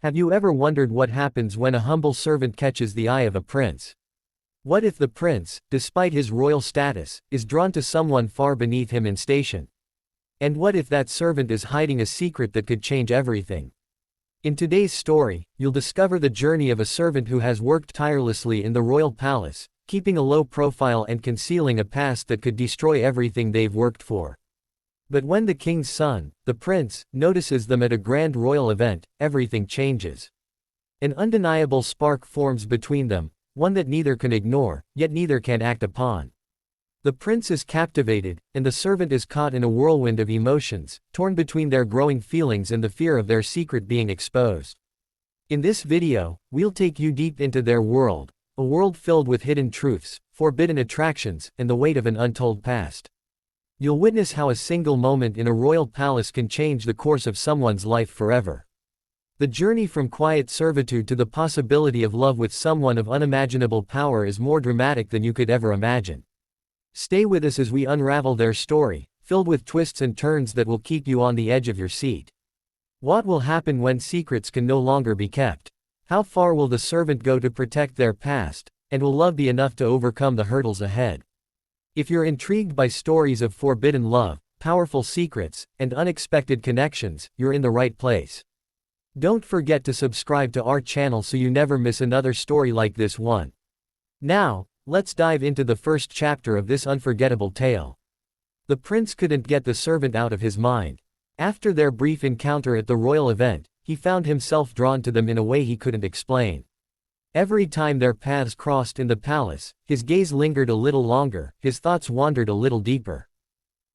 Have you ever wondered what happens when a humble servant catches the eye of a prince? What if the prince, despite his royal status, is drawn to someone far beneath him in station? And what if that servant is hiding a secret that could change everything? In today's story, you'll discover the journey of a servant who has worked tirelessly in the royal palace, keeping a low profile and concealing a past that could destroy everything they've worked for. But when the king's son, the prince, notices them at a grand royal event, everything changes. An undeniable spark forms between them, one that neither can ignore, yet neither can act upon. The prince is captivated, and the servant is caught in a whirlwind of emotions, torn between their growing feelings and the fear of their secret being exposed. In this video, we'll take you deep into their world, a world filled with hidden truths, forbidden attractions, and the weight of an untold past. You'll witness how a single moment in a royal palace can change the course of someone's life forever. The journey from quiet servitude to the possibility of love with someone of unimaginable power is more dramatic than you could ever imagine. Stay with us as we unravel their story, filled with twists and turns that will keep you on the edge of your seat. What will happen when secrets can no longer be kept? How far will the servant go to protect their past, and will love be enough to overcome the hurdles ahead? If you're intrigued by stories of forbidden love, powerful secrets, and unexpected connections, you're in the right place. Don't forget to subscribe to our channel so you never miss another story like this one. Now, let's dive into the first chapter of this unforgettable tale. The prince couldn't get the servant out of his mind. After their brief encounter at the royal event, he found himself drawn to them in a way he couldn't explain. Every time their paths crossed in the palace, his gaze lingered a little longer, his thoughts wandered a little deeper.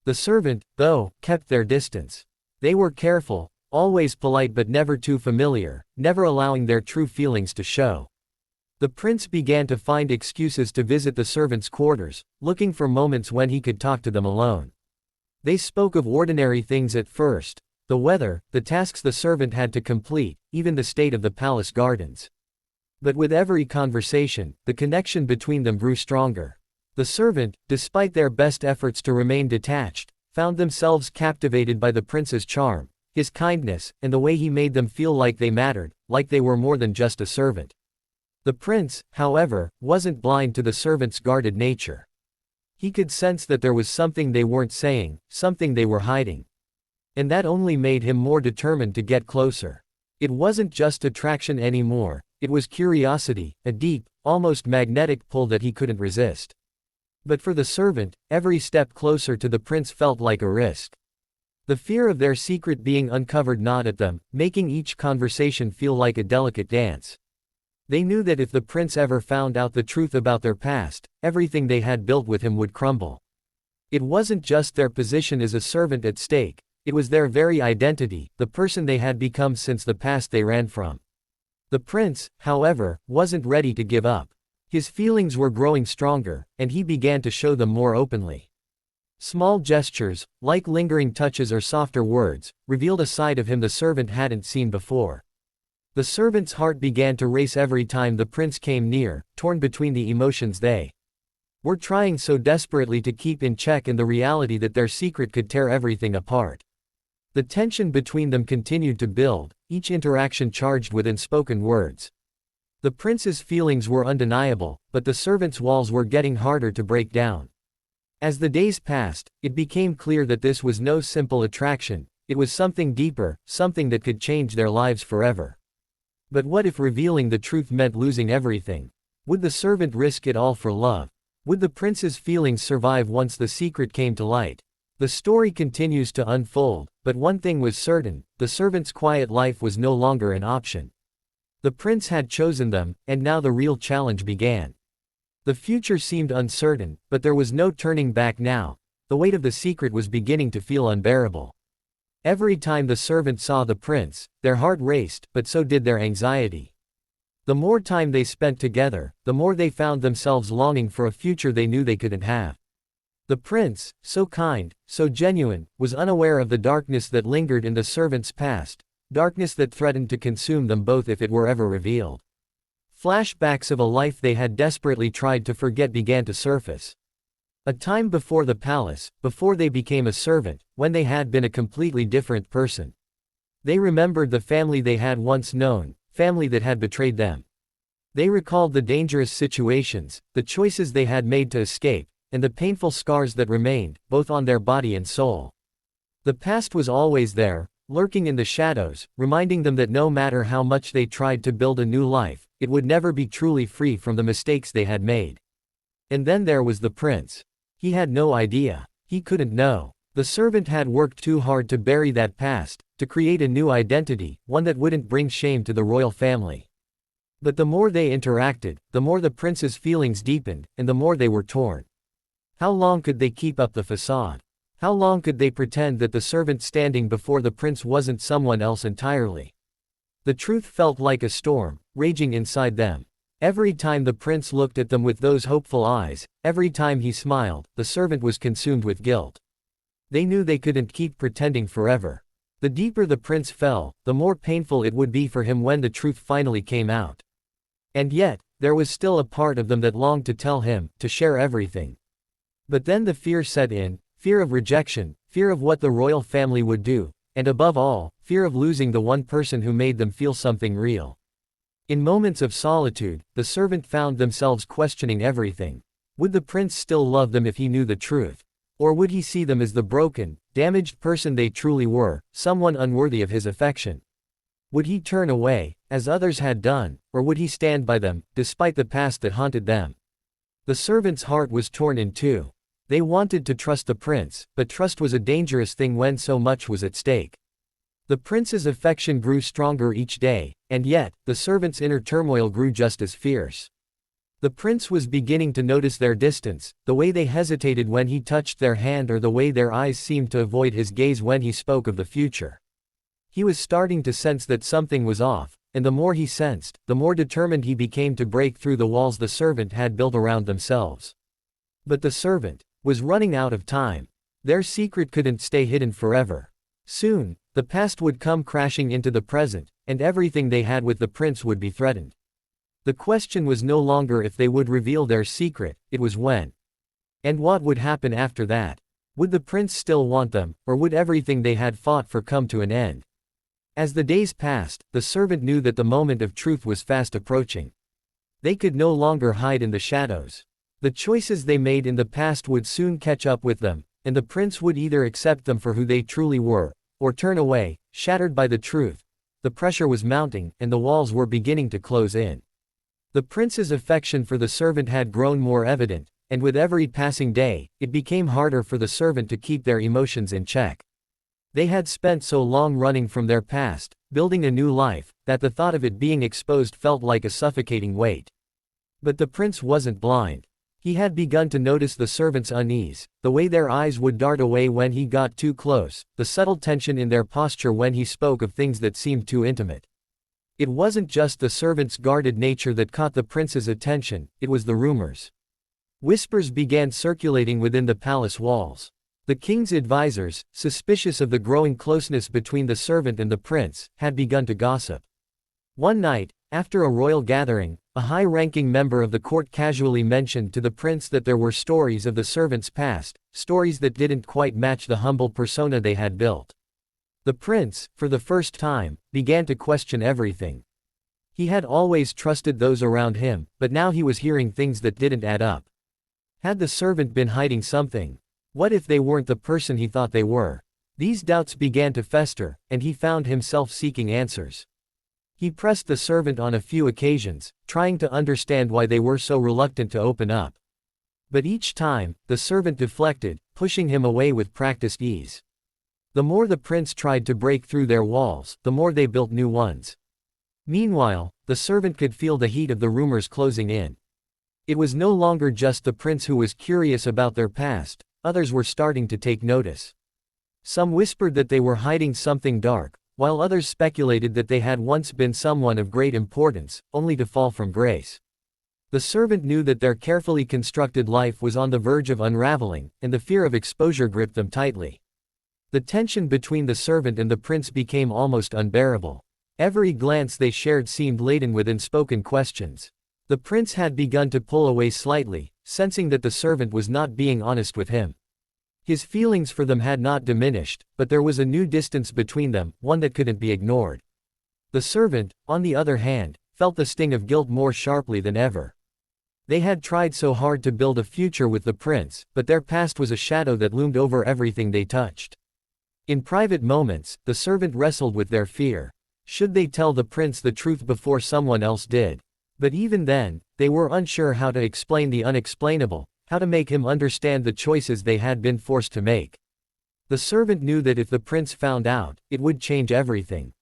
The servant, though, kept their distance. They were careful, always polite but never too familiar, never allowing their true feelings to show. The prince began to find excuses to visit the servants' quarters, looking for moments when he could talk to them alone. They spoke of ordinary things at first: the weather, the tasks the servant had to complete, even the state of the palace gardens. But with every conversation, the connection between them grew stronger. The servant, despite their best efforts to remain detached, found themselves captivated by the prince's charm, his kindness, and the way he made them feel like they mattered, like they were more than just a servant. The prince, however, wasn't blind to the servant's guarded nature. He could sense that there was something they weren't saying, something they were hiding. And that only made him more determined to get closer. It wasn't just attraction anymore, it was curiosity, a deep, almost magnetic pull that he couldn't resist. But for the servant, every step closer to the prince felt like a risk. The fear of their secret being uncovered gnawed at them, making each conversation feel like a delicate dance. They knew that if the prince ever found out the truth about their past, everything they had built with him would crumble. It wasn't just their position as a servant at stake, it was their very identity, the person they had become since the past they ran from. The prince, however, wasn't ready to give up. His feelings were growing stronger, and he began to show them more openly. Small gestures, like lingering touches or softer words, revealed a side of him the servant hadn't seen before. The servant's heart began to race every time the prince came near, torn between the emotions they were trying so desperately to keep in check and the reality that their secret could tear everything apart. The tension between them continued to build, each interaction charged with unspoken words. The prince's feelings were undeniable, but the servant's walls were getting harder to break down. As the days passed, it became clear that this was no simple attraction, it was something deeper, something that could change their lives forever. But what if revealing the truth meant losing everything? Would the servant risk it all for love? Would the prince's feelings survive once the secret came to light? The story continues to unfold, but one thing was certain: the servant's quiet life was no longer an option. The prince had chosen them, and now the real challenge began. The future seemed uncertain, but there was no turning back now. The weight of the secret was beginning to feel unbearable. Every time the servant saw the prince, their heart raced, but so did their anxiety. The more time they spent together, the more they found themselves longing for a future they knew they couldn't have. The prince, so kind, so genuine, was unaware of the darkness that lingered in the servant's past, darkness that threatened to consume them both if it were ever revealed. Flashbacks of a life they had desperately tried to forget began to surface. A time before the palace, before they became a servant, when they had been a completely different person. They remembered the family they had once known, family that had betrayed them. They recalled the dangerous situations, the choices they had made to escape, and the painful scars that remained, both on their body and soul. The past was always there, lurking in the shadows, reminding them that no matter how much they tried to build a new life, it would never be truly free from the mistakes they had made. And then there was the prince. He had no idea. He couldn't know. The servant had worked too hard to bury that past, to create a new identity, one that wouldn't bring shame to the royal family. But the more they interacted, the more the prince's feelings deepened, and the more they were torn. How long could they keep up the facade? How long could they pretend that the servant standing before the prince wasn't someone else entirely? The truth felt like a storm, raging inside them. Every time the prince looked at them with those hopeful eyes, every time he smiled, the servant was consumed with guilt. They knew they couldn't keep pretending forever. The deeper the prince fell, the more painful it would be for him when the truth finally came out. And yet, there was still a part of them that longed to tell him, to share everything. But then the fear set in, fear of rejection, fear of what the royal family would do, and above all, fear of losing the one person who made them feel something real. In moments of solitude, the servant found themselves questioning everything. Would the prince still love them if he knew the truth? Or would he see them as the broken, damaged person they truly were, someone unworthy of his affection? Would he turn away, as others had done, or would he stand by them, despite the past that haunted them? The servant's heart was torn in two. They wanted to trust the prince, but trust was a dangerous thing when so much was at stake. The prince's affection grew stronger each day, and yet, the servant's inner turmoil grew just as fierce. The prince was beginning to notice their distance, the way they hesitated when he touched their hand or the way their eyes seemed to avoid his gaze when he spoke of the future. He was starting to sense that something was off, and the more he sensed, the more determined he became to break through the walls the servant had built around themselves. But the servant was running out of time. Their secret couldn't stay hidden forever. Soon, the past would come crashing into the present, and everything they had with the prince would be threatened. The question was no longer if they would reveal their secret, it was when. And what would happen after that? Would the prince still want them, or would everything they had fought for come to an end? As the days passed, the servant knew that the moment of truth was fast approaching. They could no longer hide in the shadows. The choices they made in the past would soon catch up with them, and the prince would either accept them for who they truly were, or turn away, shattered by the truth. The pressure was mounting, and the walls were beginning to close in. The prince's affection for the servant had grown more evident, and with every passing day, it became harder for the servant to keep their emotions in check. They had spent so long running from their past, building a new life, that the thought of it being exposed felt like a suffocating weight. But the prince wasn't blind. He had begun to notice the servant's unease, the way their eyes would dart away when he got too close, the subtle tension in their posture when he spoke of things that seemed too intimate. It wasn't just the servant's guarded nature that caught the prince's attention, it was the rumors. Whispers began circulating within the palace walls. The king's advisors, suspicious of the growing closeness between the servant and the prince, had begun to gossip. One night, after a royal gathering, a high-ranking member of the court casually mentioned to the prince that there were stories of the servant's past, stories that didn't quite match the humble persona they had built. The prince, for the first time, began to question everything. He had always trusted those around him, but now he was hearing things that didn't add up. Had the servant been hiding something? What if they weren't the person he thought they were? These doubts began to fester, and he found himself seeking answers. He pressed the servant on a few occasions, trying to understand why they were so reluctant to open up. But each time, the servant deflected, pushing him away with practiced ease. The more the prince tried to break through their walls, the more they built new ones. Meanwhile, the servant could feel the heat of the rumors closing in. It was no longer just the prince who was curious about their past, others were starting to take notice. Some whispered that they were hiding something dark, while others speculated that they had once been someone of great importance, only to fall from grace. The servant knew that their carefully constructed life was on the verge of unraveling, and the fear of exposure gripped them tightly. The tension between the servant and the prince became almost unbearable. Every glance they shared seemed laden with unspoken questions. The prince had begun to pull away slightly, sensing that the servant was not being honest with him. His feelings for them had not diminished, but there was a new distance between them, one that couldn't be ignored. The servant, on the other hand, felt the sting of guilt more sharply than ever. They had tried so hard to build a future with the prince, but their past was a shadow that loomed over everything they touched. In private moments, the servant wrestled with their fear. Should they tell the prince the truth before someone else did? But even then, they were unsure how to explain the unexplainable, how to make him understand the choices they had been forced to make. The servant knew that if the prince found out, it would change everything.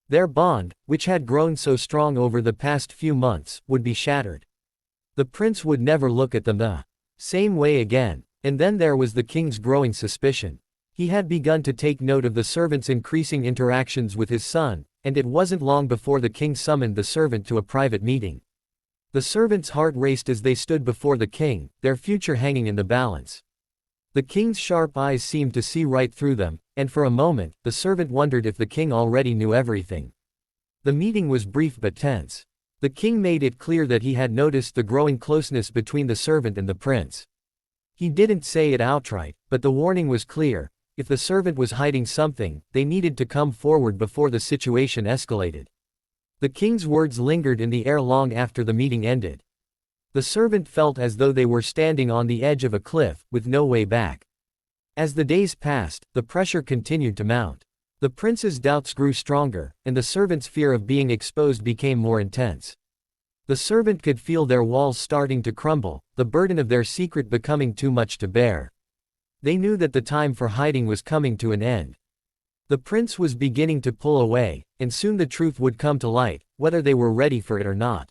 Their bond, which had grown so strong over the past few months, would be shattered. The prince would never look at them the same way again. And then there was the king's growing suspicion. He had begun to take note of the servant's increasing interactions with his son, and it wasn't long before the king summoned the servant to a private meeting. The servant's heart raced as they stood before the king, their future hanging in the balance. The king's sharp eyes seemed to see right through them, and for a moment, the servant wondered if the king already knew everything. The meeting was brief but tense. The king made it clear that he had noticed the growing closeness between the servant and the prince. He didn't say it outright, but the warning was clear: if the servant was hiding something, they needed to come forward before the situation escalated. The king's words lingered in the air long after the meeting ended. The servant felt as though they were standing on the edge of a cliff, with no way back. As the days passed, the pressure continued to mount. The prince's doubts grew stronger, and the servant's fear of being exposed became more intense. The servant could feel their walls starting to crumble, the burden of their secret becoming too much to bear. They knew that the time for hiding was coming to an end. The prince was beginning to pull away, and soon the truth would come to light, whether they were ready for it or not.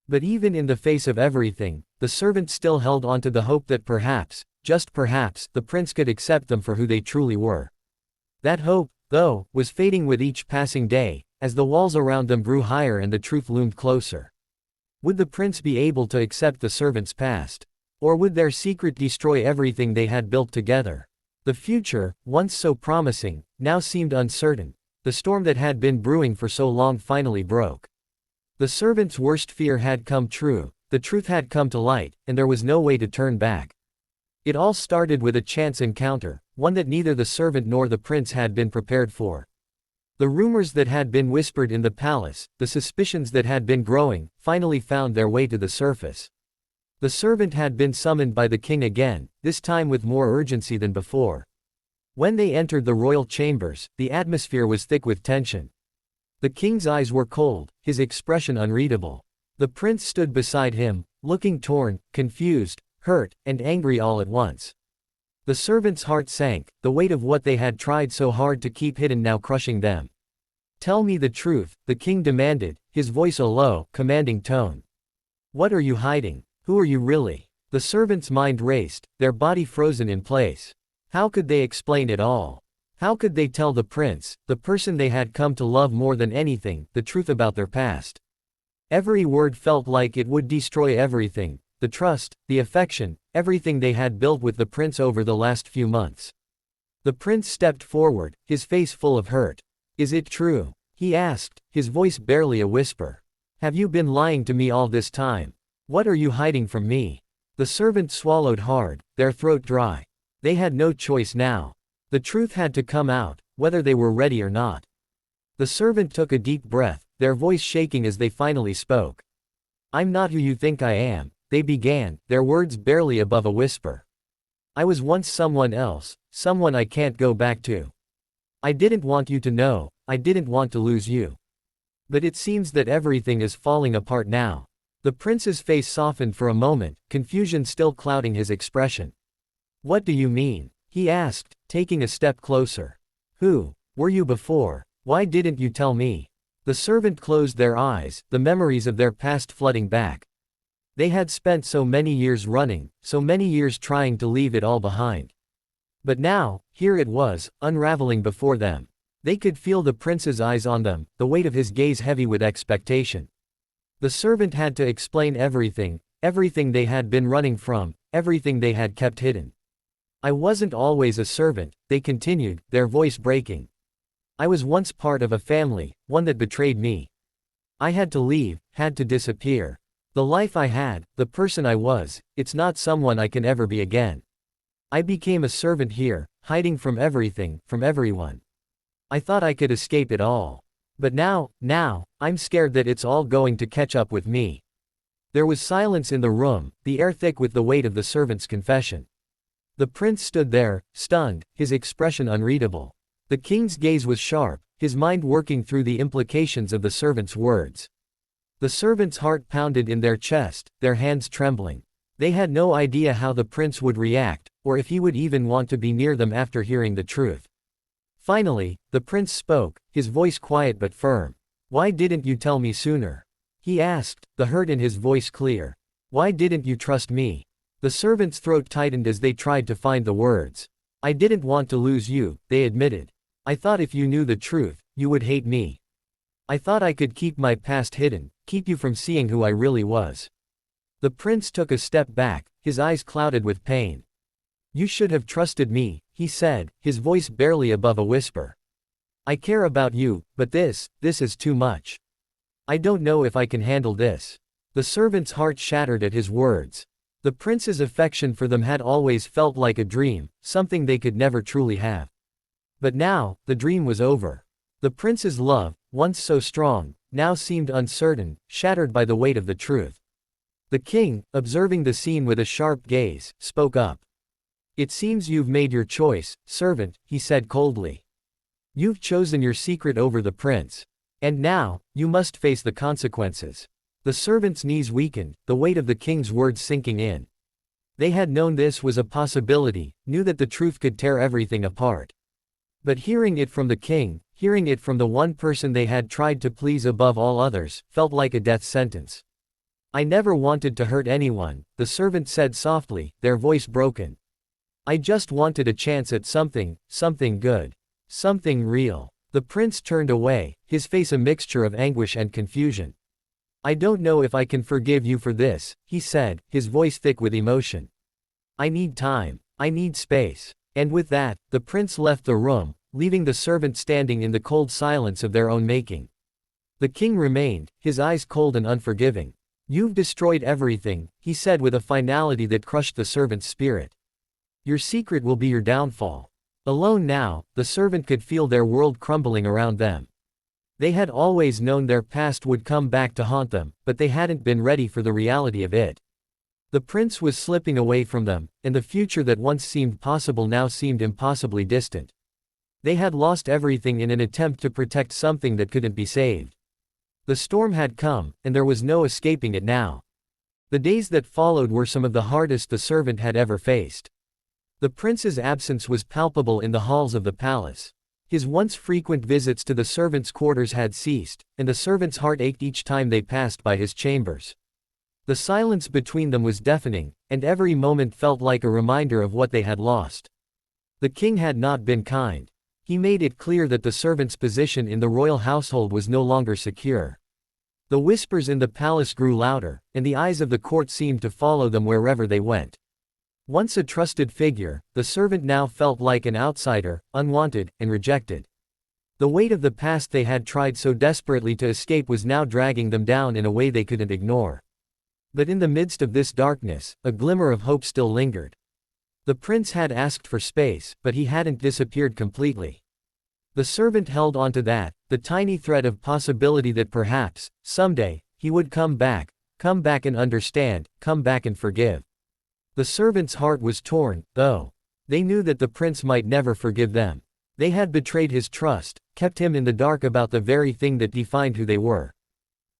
But even in the face of everything, the servant still held on to the hope that perhaps, just perhaps, the prince could accept them for who they truly were. That hope, though, was fading with each passing day, as the walls around them grew higher and the truth loomed closer. Would the prince be able to accept the servant's past? Or would their secret destroy everything they had built together? The future, once so promising, now seemed uncertain. The storm that had been brewing for so long finally broke. The servant's worst fear had come true, the truth had come to light, and there was no way to turn back. It all started with a chance encounter, one that neither the servant nor the prince had been prepared for. The rumors that had been whispered in the palace, the suspicions that had been growing, finally found their way to the surface. The servant had been summoned by the king again, this time with more urgency than before. When they entered the royal chambers, the atmosphere was thick with tension. The king's eyes were cold, his expression unreadable. The prince stood beside him, looking torn, confused, hurt, and angry all at once. The servant's heart sank, the weight of what they had tried so hard to keep hidden now crushing them. "Tell me the truth," the king demanded, his voice a low, commanding tone. "What are you hiding? Who are you really?" The servant's mind raced, their body frozen in place. How could they explain it all? How could they tell the prince, the person they had come to love more than anything, the truth about their past? Every word felt like it would destroy everything, the trust, the affection, everything they had built with the prince over the last few months. The prince stepped forward, his face full of hurt. "Is it true?" he asked, his voice barely a whisper. "Have you been lying to me all this time? What are you hiding from me?" The servants swallowed hard, their throat dry. They had no choice now. The truth had to come out, whether they were ready or not. The servant took a deep breath, their voice shaking as they finally spoke. "I'm not who you think I am," they began, their words barely above a whisper. "I was once someone else, someone I can't go back to. I didn't want you to know, I didn't want to lose you. But it seems that everything is falling apart now." The prince's face softened for a moment, confusion still clouding his expression. "What do you mean?" he asked, taking a step closer. "Who were you before? Why didn't you tell me?" The servant closed their eyes, the memories of their past flooding back. They had spent so many years running, so many years trying to leave it all behind. But now, here it was, unraveling before them. They could feel the prince's eyes on them, the weight of his gaze heavy with expectation. The servant had to explain everything, everything they had been running from, everything they had kept hidden. "I wasn't always a servant," they continued, their voice breaking. "I was once part of a family, one that betrayed me. I had to leave, had to disappear. The life I had, the person I was, it's not someone I can ever be again. I became a servant here, hiding from everything, from everyone. I thought I could escape it all. But now, I'm scared that it's all going to catch up with me. There was silence in the room, the air thick with the weight of the servant's confession. The prince stood there, stunned, his expression unreadable. The king's gaze was sharp, his mind working through the implications of the servant's words. The servant's heart pounded in their chest, their hands trembling. They had no idea how the prince would react, or if he would even want to be near them after hearing the truth. Finally, the prince spoke, his voice quiet but firm. "Why didn't you tell me sooner?" he asked, the hurt in his voice clear. "Why didn't you trust me?" The servant's throat tightened as they tried to find the words. "I didn't want to lose you," they admitted. "I thought if you knew the truth, you would hate me. I thought I could keep my past hidden, keep you from seeing who I really was." The prince took a step back, his eyes clouded with pain. "You should have trusted me," he said, his voice barely above a whisper. "I care about you, but this is too much. I don't know if I can handle this." The servant's heart shattered at his words. The prince's affection for them had always felt like a dream, something they could never truly have. But now, the dream was over. The prince's love, once so strong, now seemed uncertain, shattered by the weight of the truth. The king, observing the scene with a sharp gaze, spoke up. "It seems you've made your choice, servant," he said coldly. "You've chosen your secret over the prince. And now, you must face the consequences." The servant's knees weakened, the weight of the king's words sinking in. They had known this was a possibility, knew that the truth could tear everything apart. But hearing it from the king, hearing it from the one person they had tried to please above all others, felt like a death sentence. "I never wanted to hurt anyone," the servant said softly, their voice broken. "I just wanted a chance at something good. Something real." The prince turned away, his face a mixture of anguish and confusion. "I don't know if I can forgive you for this," he said, his voice thick with emotion. "I need time. I need space." And with that, the prince left the room, leaving the servant standing in the cold silence of their own making. The king remained, his eyes cold and unforgiving. "You've destroyed everything," he said with a finality that crushed the servant's spirit. "Your secret will be your downfall." Alone now, the servant could feel their world crumbling around them. They had always known their past would come back to haunt them, but they hadn't been ready for the reality of it. The prince was slipping away from them, and the future that once seemed possible now seemed impossibly distant. They had lost everything in an attempt to protect something that couldn't be saved. The storm had come, and there was no escaping it now. The days that followed were some of the hardest the servant had ever faced. The prince's absence was palpable in the halls of the palace. His once frequent visits to the servants' quarters had ceased, and the servant's heart ached each time they passed by his chambers. The silence between them was deafening, and every moment felt like a reminder of what they had lost. The king had not been kind. He made it clear that the servant's position in the royal household was no longer secure. The whispers in the palace grew louder, and the eyes of the court seemed to follow them wherever they went. Once a trusted figure, the servant now felt like an outsider, unwanted, and rejected. The weight of the past they had tried so desperately to escape was now dragging them down in a way they couldn't ignore. But in the midst of this darkness, a glimmer of hope still lingered. The prince had asked for space, but he hadn't disappeared completely. The servant held onto that, the tiny thread of possibility that perhaps, someday, he would come back and understand, come back and forgive. The servant's heart was torn, though. They knew that the prince might never forgive them. They had betrayed his trust, kept him in the dark about the very thing that defined who they were.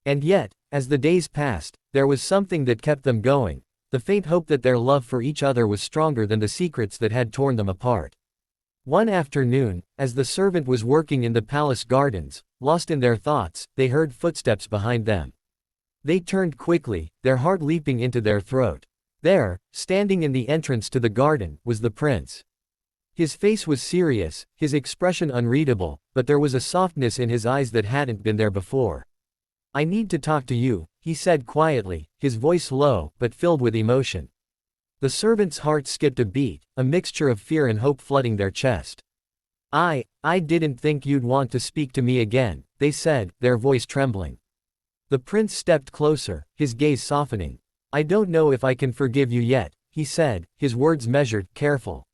And yet, as the days passed, there was something that kept them going, the faint hope that their love for each other was stronger than the secrets that had torn them apart. One afternoon, as the servant was working in the palace gardens, lost in their thoughts, they heard footsteps behind them. They turned quickly, their heart leaping into their throat. There, standing in the entrance to the garden, was the prince. His face was serious, his expression unreadable, but there was a softness in his eyes that hadn't been there before. "I need to talk to you," he said quietly, his voice low, but filled with emotion. The servant's heart skipped a beat, a mixture of fear and hope flooding their chest. I didn't think you'd want to speak to me again," they said, their voice trembling. The prince stepped closer, his gaze softening. "I don't know if I can forgive you yet," he said, his words measured, careful.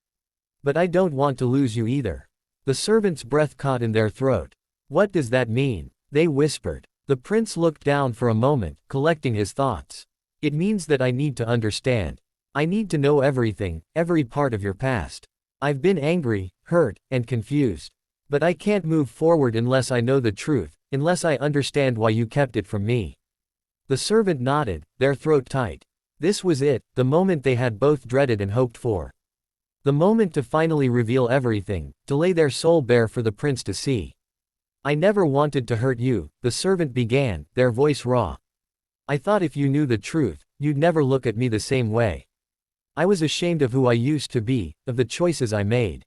But I don't want to lose you either. The servant's breath caught in their throat. What does that mean? They whispered. The prince looked down for a moment, collecting his thoughts. It means that I need to understand. I need to know everything, every part of your past. I've been angry, hurt, and confused. But I can't move forward unless I know the truth, unless I understand why you kept it from me. The servant nodded, their throat tight. This was it, the moment they had both dreaded and hoped for. The moment to finally reveal everything, to lay their soul bare for the prince to see. I never wanted to hurt you, the servant began, their voice raw. I thought if you knew the truth, you'd never look at me the same way. I was ashamed of who I used to be, of the choices I made.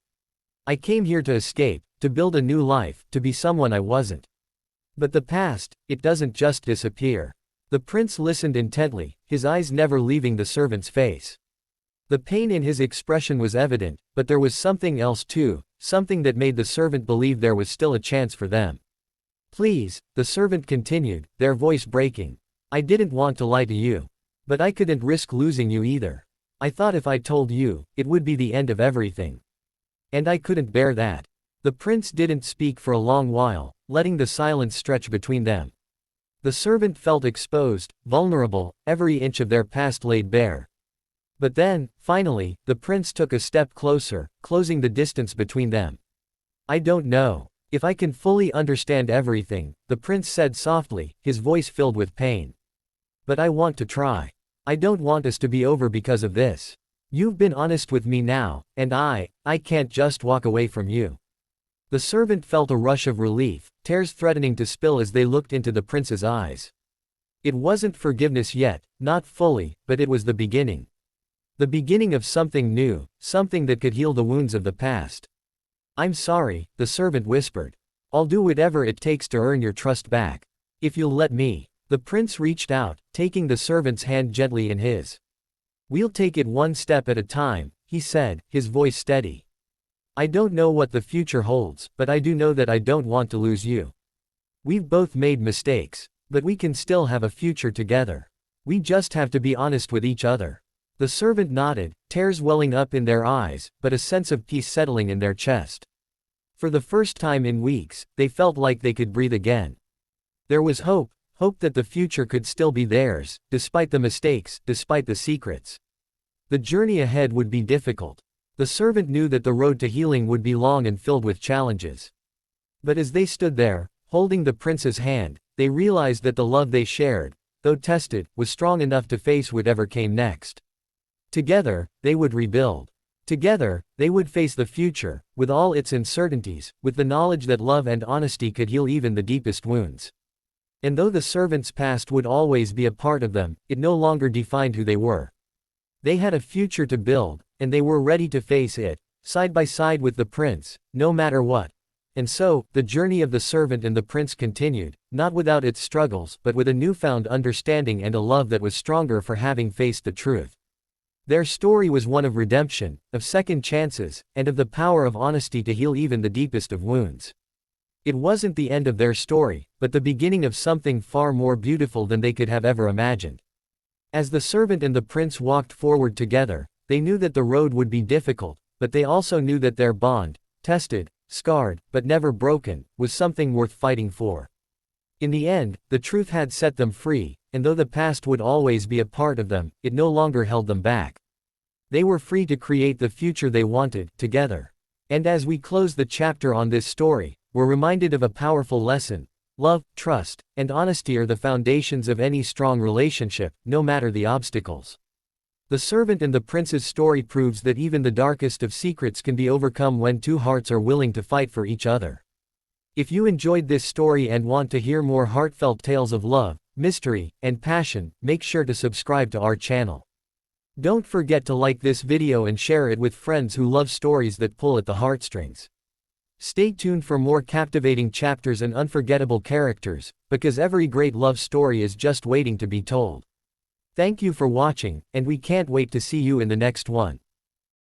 I came here to escape, to build a new life, to be someone I wasn't. But the past, it doesn't just disappear. The prince listened intently, his eyes never leaving the servant's face. The pain in his expression was evident, but there was something else too, something that made the servant believe there was still a chance for them. Please, the servant continued, their voice breaking. I didn't want to lie to you. But I couldn't risk losing you either. I thought if I told you, it would be the end of everything. And I couldn't bear that. The prince didn't speak for a long while, letting the silence stretch between them. The servant felt exposed, vulnerable, every inch of their past laid bare. But then, finally, the prince took a step closer, closing the distance between them. I don't know if I can fully understand everything, the prince said softly, his voice filled with pain. But I want to try. I don't want us to be over because of this. You've been honest with me now, and I can't just walk away from you. The servant felt a rush of relief, tears threatening to spill as they looked into the prince's eyes. It wasn't forgiveness yet, not fully, but it was the beginning. The beginning of something new, something that could heal the wounds of the past. I'm sorry, the servant whispered. I'll do whatever it takes to earn your trust back. If you'll let me. The prince reached out, taking the servant's hand gently in his. We'll take it one step at a time, he said, his voice steady. I don't know what the future holds, but I do know that I don't want to lose you. We've both made mistakes, but we can still have a future together. We just have to be honest with each other. The servant nodded, tears welling up in their eyes, but a sense of peace settling in their chest. For the first time in weeks, they felt like they could breathe again. There was hope that the future could still be theirs, despite the mistakes, despite the secrets. The journey ahead would be difficult. The servant knew that the road to healing would be long and filled with challenges. But as they stood there, holding the prince's hand, they realized that the love they shared, though tested, was strong enough to face whatever came next. Together, they would rebuild. Together, they would face the future, with all its uncertainties, with the knowledge that love and honesty could heal even the deepest wounds. And though the servant's past would always be a part of them, it no longer defined who they were. They had a future to build, and they were ready to face it, side by side with the prince, no matter what. And so, the journey of the servant and the prince continued, not without its struggles, but with a newfound understanding and a love that was stronger for having faced the truth. Their story was one of redemption, of second chances, and of the power of honesty to heal even the deepest of wounds. It wasn't the end of their story, but the beginning of something far more beautiful than they could have ever imagined. As the servant and the prince walked forward together, they knew that the road would be difficult, but they also knew that their bond, tested, scarred, but never broken, was something worth fighting for. In the end, the truth had set them free, and though the past would always be a part of them, it no longer held them back. They were free to create the future they wanted, together. And as we close the chapter on this story, we're reminded of a powerful lesson. Love, trust, and honesty are the foundations of any strong relationship, no matter the obstacles. The servant and the prince's story proves that even the darkest of secrets can be overcome when two hearts are willing to fight for each other. If you enjoyed this story and want to hear more heartfelt tales of love, mystery, and passion, make sure to subscribe to our channel. Don't forget to like this video and share it with friends who love stories that pull at the heartstrings. Stay tuned for more captivating chapters and unforgettable characters, because every great love story is just waiting to be told. Thank you for watching, and we can't wait to see you in the next one.